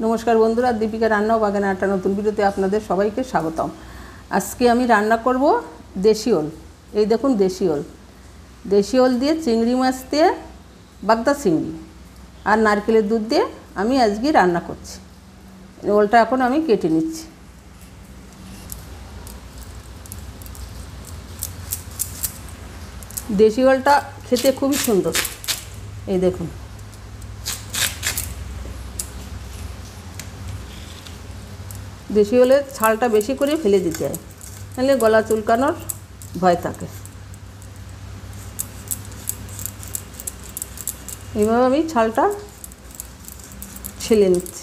नमस्कार बंधुरा दीपिका रान्ना बागान आटा नतून भिडियोते आपनादेर सबाइके स्वागतम। आजके आमी रान्ना करब देशी ओल। এই দেখুন देशी ओल दिए चिंगड़ी माछ दिए बागदा चिंगड़ी और नारकेलेर दूध दिए आमी आजके रान्ना करछि। ओलटा एखन आमी केटे निচ্ছি। देशी ओलटा खेते खूबই सुंदर। এই দেখুন देशी ओले छालटा बेशी करे फेले दिते हय, नाहले गला चुलकानोर भय थाके। एइभाবে आमी छालटा छेले निচ্ছি।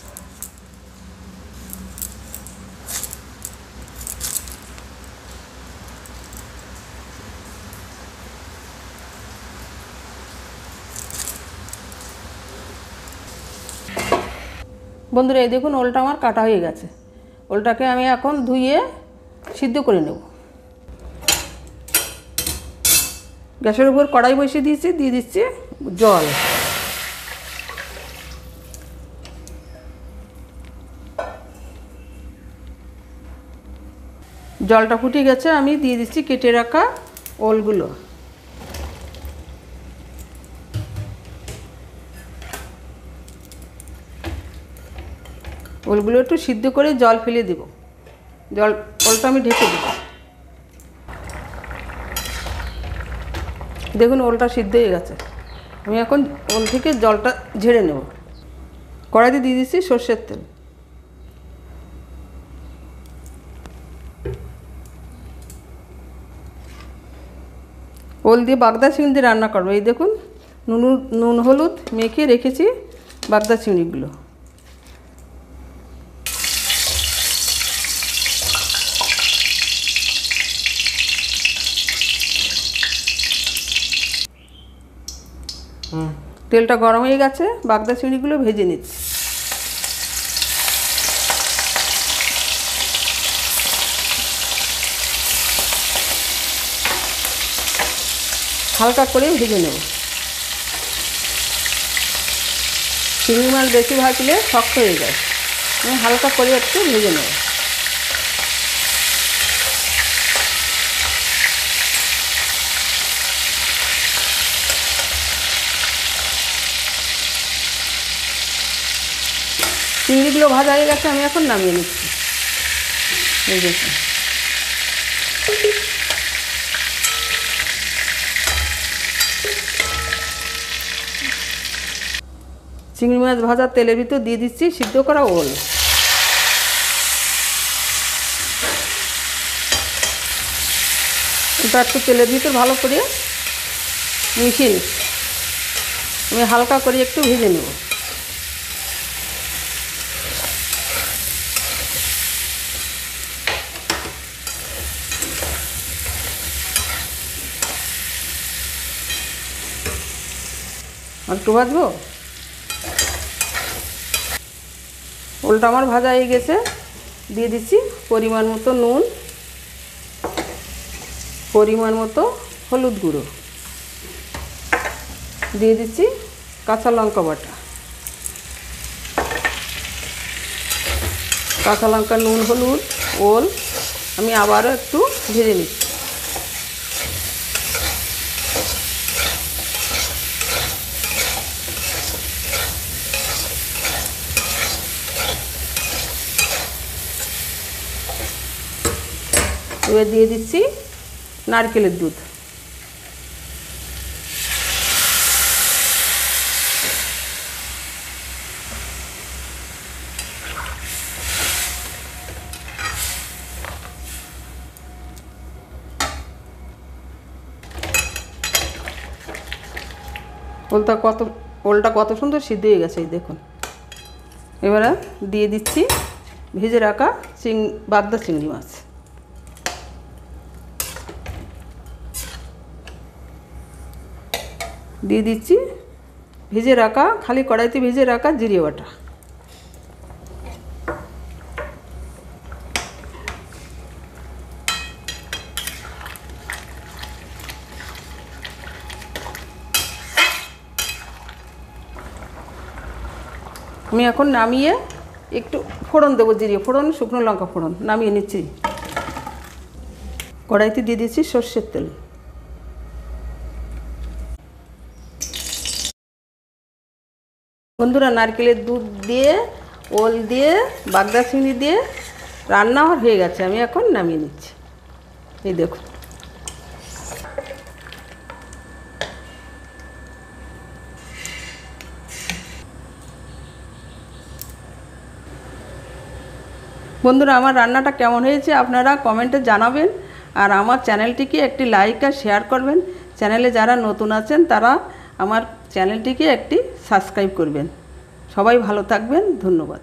बंधुरा এই দেখুন ওলটা আমার কাটা হয়ে গেছে। ওলটাকে আমি এখন ধুইয়ে সিদ্ধ করে নেব। গ্যাসের উপর কড়াই বসিয়ে দিয়েছি, দিয়ে দিচ্ছি জল। জলটা ফুটে গেছে, আমি দিয়ে দিচ্ছি কেটে রাখা ওলগুলো। ওলগুলো একটু সিদ্ধ করে জল ফেলে দেব। ওলটা আমি ঢেকে দেব। দেখুন ওলটা সিদ্ধ হয়ে গেছে। আমি এখন ওল থেকে জলটা ঝেড়ে নেব। কড়াইতে দিয়ে দিচ্ছি সরষের তেল। ওল দিয়ে বাগদা চিংড়ি দিয়ে রান্না করবো। এই দেখুন নুন হলুদ মেখে রেখেছি বাগদা চিংড়িগুলো। তেলটা গরম হয়ে গেছে, বাগদা চিংড়িগুলো ভেজে নিচ্ছি। হালকা করে ভেজে নেব। চিংড়ি মাছ বেশি ভাজলে শক্ত হয়ে যায়, আমি হালকা করে একটু ভেজে নেব। চিংড়িগুলো ভাজা হয়ে গেছে, আমি এখন নামিয়ে নিচ্ছি। এই দেখুন চিংড়ি মাছ ভাজা তেলের ভিতর দিয়ে দিচ্ছি সিদ্ধ করা ওল। এটা একটু তেলের ভিতর ভালো করে মিশিয়ে নিচ্ছি। আমি হালকা করে একটু ভেজে নেব। একটু ভাজবো। ওলটা আমার ভাজা হয়ে গেছে, দিয়ে দিচ্ছি পরিমাণ মতো নুন, পরিমাণ মতো হলুদ গুঁড়ো, দিয়ে দিচ্ছি কাঁচা লঙ্কা বাটা। কাঁচা লঙ্কা নুন হলুদ ওল আমি আবারও একটু ভেজে নিচ্ছি। এবার দিয়ে দিচ্ছি নারকেলের দুধ। ওলটা কত সুন্দর সিদ্ধ হয়ে গেছে, এই দেখুন। এবারে দিয়ে দিচ্ছি ভেজে রাখা বাগদা চিংড়ি মাছ। দিয়ে দিচ্ছি ভেজে রাখা, খালি কড়াইতে ভেজে রাখা জিরে বাটা। আমি এখন নামিয়ে একটু ফোড়ন দেবো, জিরে ফোড়ন, শুকনো লঙ্কা ফোড়ন, নামিয়ে নিচ্ছি। কড়াইতে দিয়ে দিচ্ছি সর্ষের তেল। বন্ধুরা, নারকেলের দুধ দিয়ে, ওল দিয়ে, বাগদা চিংড়ি দিয়ে রান্না আমার হয়ে গেছে। আমি এখন নামিয়ে নিচ্ছি। এই দেখুন। বন্ধুরা, আমার রান্নাটা কেমন হয়েছে আপনারা কমেন্টে জানাবেন। আর আমার চ্যানেলটিকে একটি লাইক আর শেয়ার করবেন। চ্যানেলে যারা নতুন আছেন তারা আমার চ্যানেলটিকে একটি সাবস্ক্রাইব করবেন। সবাই ভালো থাকবেন। ধন্যবাদ।